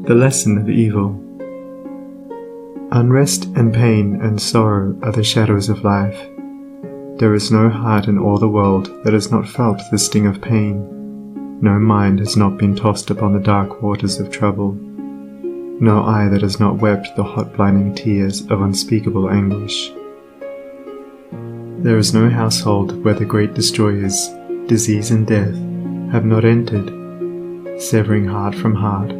The lesson of evil. Unrest and pain and sorrow are the shadows of life. There is no heart in all the world that has not felt the sting of pain. No mind has not been tossed upon the dark waters of trouble. No eye that has not wept the hot blinding tears of unspeakable anguish. There is no household where the great destroyers, disease and death, have not entered, severing heart from heart,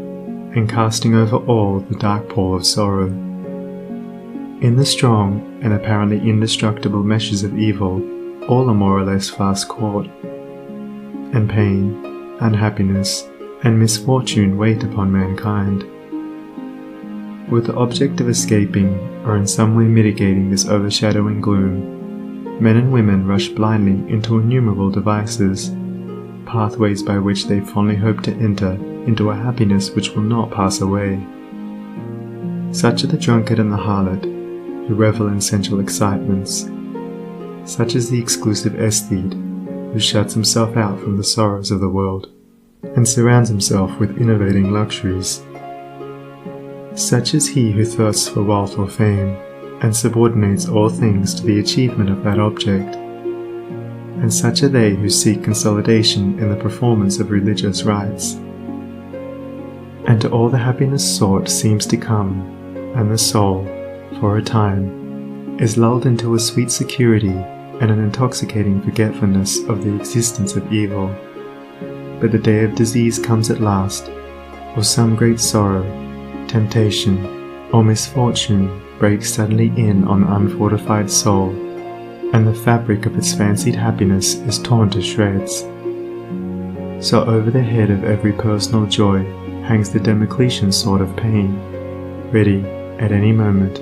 and casting over all the dark pall of sorrow. In the strong and apparently indestructible meshes of evil, all are more or less fast caught, and pain, unhappiness, and misfortune wait upon mankind. With the object of escaping, or in some way mitigating this overshadowing gloom, men and women rush blindly into innumerable devices, pathways by which they fondly hope to enter into a happiness which will not pass away. Such are the drunkard and the harlot, who revel in sensual excitements. Such is the exclusive aesthete, who shuts himself out from the sorrows of the world, and surrounds himself with enervating luxuries. Such is he who thirsts for wealth or fame, and subordinates all things to the achievement of that object. And such are they who seek consolidation in the performance of religious rites. And to all the happiness sought seems to come, and the soul, for a time, is lulled into a sweet security and an intoxicating forgetfulness of the existence of evil. But the day of disease comes at last, or some great sorrow, temptation, or misfortune breaks suddenly in on the unfortified soul, and the fabric of its fancied happiness is torn to shreds. So over the head of every personal joy hangs the Damocletian sword of pain, ready, at any moment,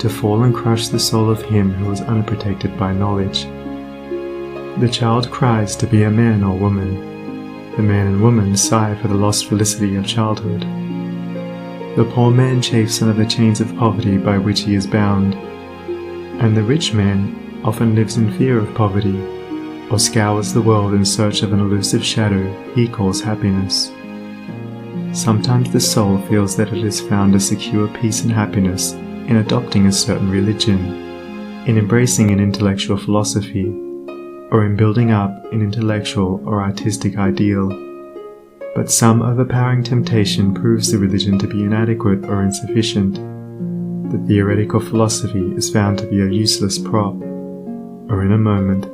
to fall and crush the soul of him who is unprotected by knowledge. The child cries to be a man or woman. The man and woman sigh for the lost felicity of childhood. The poor man chafes under the chains of poverty by which he is bound, and the rich man often lives in fear of poverty, or scours the world in search of an elusive shadow he calls happiness. Sometimes the soul feels that it has found a secure peace and happiness in adopting a certain religion, in embracing an intellectual philosophy, or in building up an intellectual or artistic ideal. But some overpowering temptation proves the religion to be inadequate or insufficient. The theoretical philosophy is found to be a useless prop, or in a moment,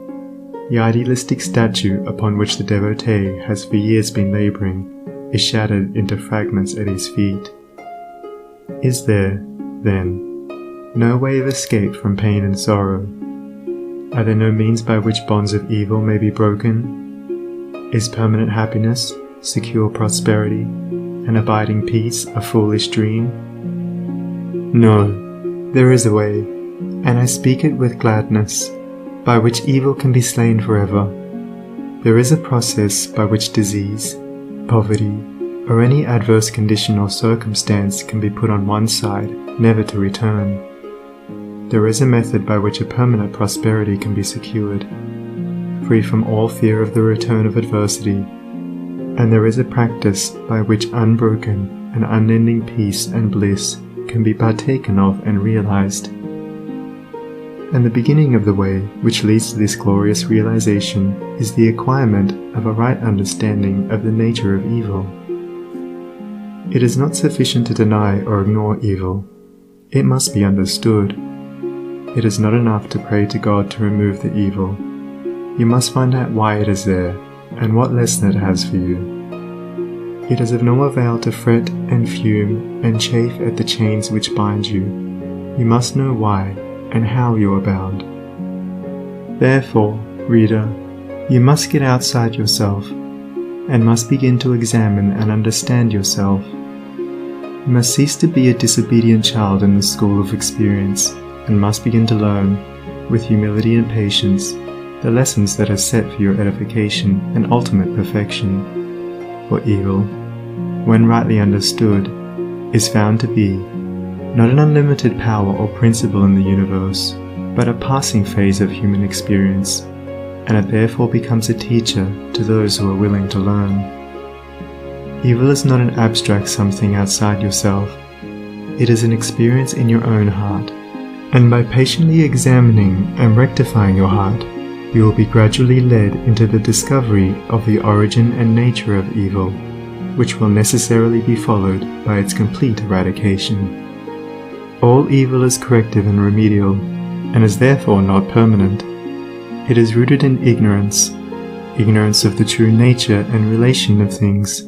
the idealistic statue upon which the devotee has for years been laboring is shattered into fragments at his feet. Is there, then, no way of escape from pain and sorrow? Are there no means by which bonds of evil may be broken? Is permanent happiness, secure prosperity, and abiding peace a foolish dream? No, there is a way, and I speak it with gladness, by which evil can be slain forever. There is a process by which disease, poverty, or any adverse condition or circumstance can be put on one side, never to return. There is a method by which a permanent prosperity can be secured, free from all fear of the return of adversity, and there is a practice by which unbroken and unending peace and bliss can be partaken of and realized. And the beginning of the way which leads to this glorious realization is the acquirement of a right understanding of the nature of evil. It is not sufficient to deny or ignore evil. It must be understood. It is not enough to pray to God to remove the evil. You must find out why it is there, and what lesson it has for you. It is of no avail to fret and fume and chafe at the chains which bind you. You must know why and how you are bound. Therefore, reader, you must get outside yourself, and must begin to examine and understand yourself. You must cease to be a disobedient child in the school of experience, and must begin to learn, with humility and patience, the lessons that are set for your edification and ultimate perfection. For evil, when rightly understood, is found to be not an unlimited power or principle in the universe, but a passing phase of human experience, and it therefore becomes a teacher to those who are willing to learn. Evil is not an abstract something outside yourself. It is an experience in your own heart. And by patiently examining and rectifying your heart, you will be gradually led into the discovery of the origin and nature of evil, which will necessarily be followed by its complete eradication. All evil is corrective and remedial, and is therefore not permanent. It is rooted in ignorance of the true nature and relation of things,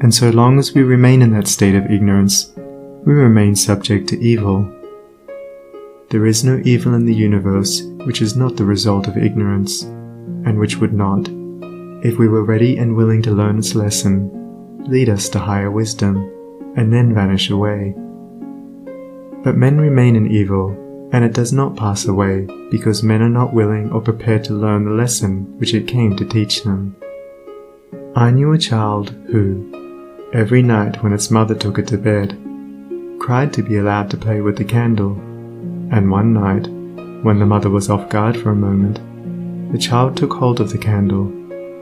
and so long as we remain in that state of ignorance, we remain subject to evil. There is no evil in the universe which is not the result of ignorance, and which would not, if we were ready and willing to learn its lesson, lead us to higher wisdom, and then vanish away. But men remain in evil, and it does not pass away because men are not willing or prepared to learn the lesson which it came to teach them. I knew a child who, every night when its mother took it to bed, cried to be allowed to play with the candle, and one night, when the mother was off guard for a moment, the child took hold of the candle.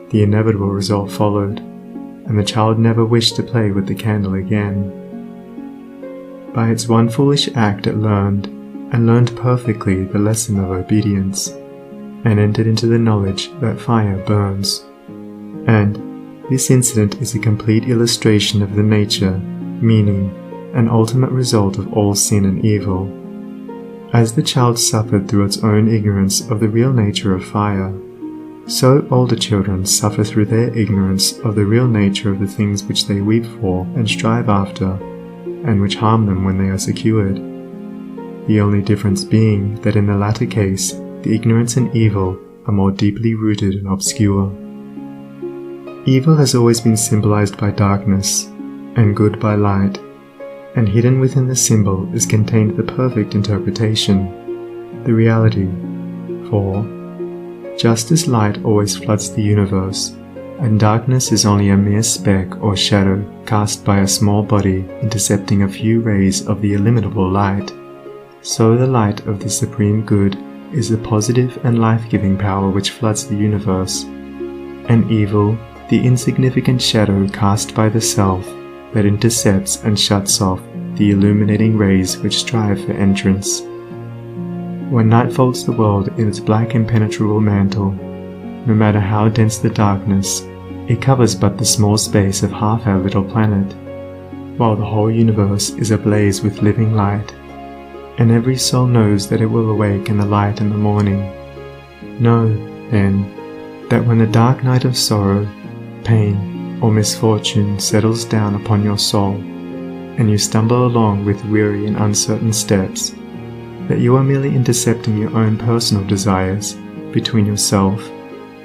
The inevitable result followed, and the child never wished to play with the candle again. By its one foolish act it learned perfectly the lesson of obedience, and entered into the knowledge that fire burns. And this incident is a complete illustration of the nature, meaning, and ultimate result of all sin and evil. As the child suffered through its own ignorance of the real nature of fire, so older children suffer through their ignorance of the real nature of the things which they weep for and strive after, and which harm them when they are secured. The only difference being that in the latter case, the ignorance and evil are more deeply rooted and obscure. Evil has always been symbolized by darkness, and good by light, and hidden within the symbol is contained the perfect interpretation, the reality. For, just as light always floods the universe, and darkness is only a mere speck or shadow cast by a small body intercepting a few rays of the illimitable light, so the light of the Supreme Good is the positive and life-giving power which floods the universe, and evil, the insignificant shadow cast by the self that intercepts and shuts off the illuminating rays which strive for entrance. When night folds the world in its black impenetrable mantle, no matter how dense the darkness, it covers but the small space of half our little planet, while the whole universe is ablaze with living light, and every soul knows that it will awake in the light in the morning. Know, then, that when the dark night of sorrow, pain, or misfortune settles down upon your soul, and you stumble along with weary and uncertain steps, that you are merely intercepting your own personal desires between yourself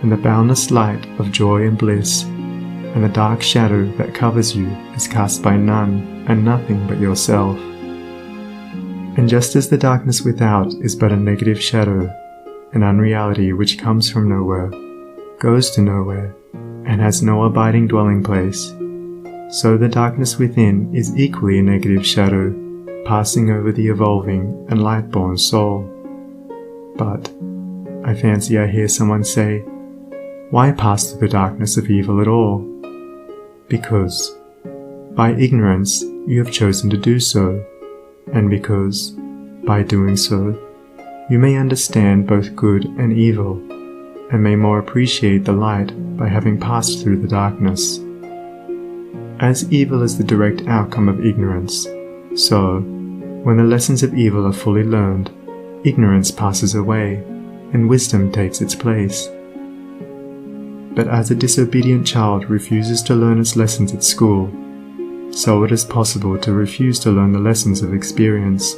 and the boundless light of joy and bliss, and the dark shadow that covers you is cast by none and nothing but yourself. And just as the darkness without is but a negative shadow, an unreality which comes from nowhere, goes to nowhere, and has no abiding dwelling place, so the darkness within is equally a negative shadow, passing over the evolving and light-born soul. But, I fancy I hear someone say, why pass through the darkness of evil at all? Because, by ignorance, you have chosen to do so, and because, by doing so, you may understand both good and evil, and may more appreciate the light by having passed through the darkness. As evil is the direct outcome of ignorance, so, when the lessons of evil are fully learned, ignorance passes away, and wisdom takes its place. But as a disobedient child refuses to learn its lessons at school, so it is possible to refuse to learn the lessons of experience,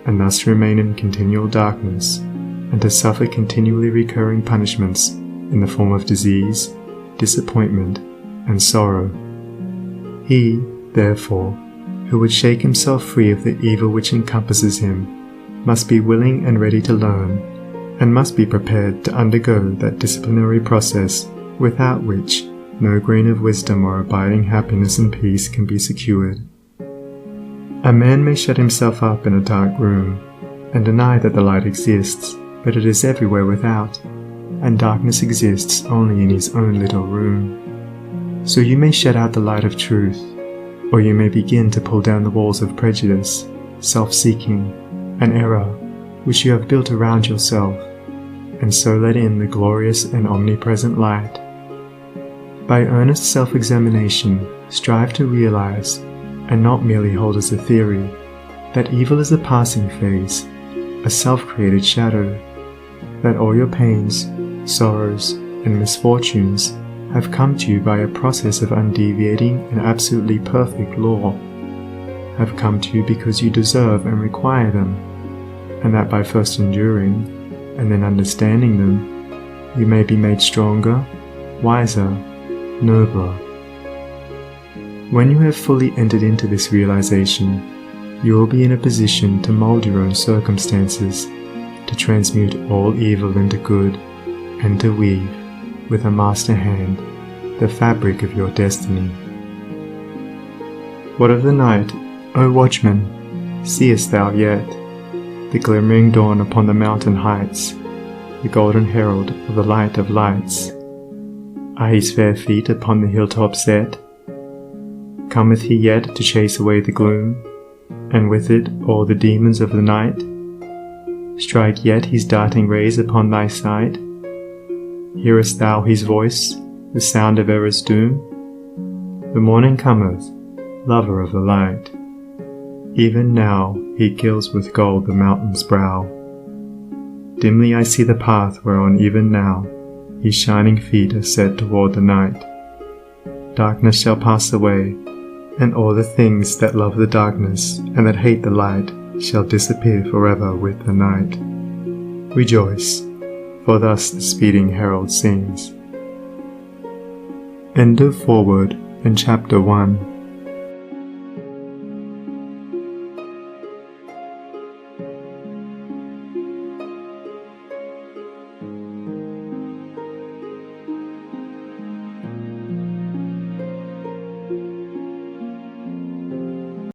and thus remain in continual darkness, and to suffer continually recurring punishments in the form of disease, disappointment, and sorrow. He, therefore, who would shake himself free of the evil which encompasses him, must be willing and ready to learn, and must be prepared to undergo that disciplinary process without which no grain of wisdom or abiding happiness and peace can be secured. A man may shut himself up in a dark room, and deny that the light exists, but it is everywhere without, and darkness exists only in his own little room. So you may shut out the light of truth, or you may begin to pull down the walls of prejudice, self-seeking, and error which you have built around yourself, and so let in the glorious and omnipresent light. By earnest self-examination, strive to realize, and not merely hold as a theory, that evil is a passing phase, a self-created shadow, that all your pains, sorrows, and misfortunes have come to you by a process of undeviating and absolutely perfect law, have come to you because you deserve and require them, and that by first enduring, and then understanding them, you may be made stronger, wiser, nobler. When you have fully entered into this realization, you will be in a position to mold your own circumstances, to transmute all evil into good, and to weave, with a master hand, the fabric of your destiny. What of the night, O watchman, seest thou yet? The glimmering dawn upon the mountain heights, the golden herald of the light of lights. Are his fair feet upon the hilltop set? Cometh he yet to chase away the gloom, and with it all the demons of the night? Strike yet his darting rays upon thy sight? Hearest thou his voice, the sound of error's doom? The morning cometh, lover of the light. Even now he gilds with gold the mountain's brow. Dimly I see the path whereon even now his shining feet are set toward the night. Darkness shall pass away, and all the things that love the darkness and that hate the light shall disappear forever with the night. Rejoice, for thus the speeding herald sings. End of foreword in Chapter 1.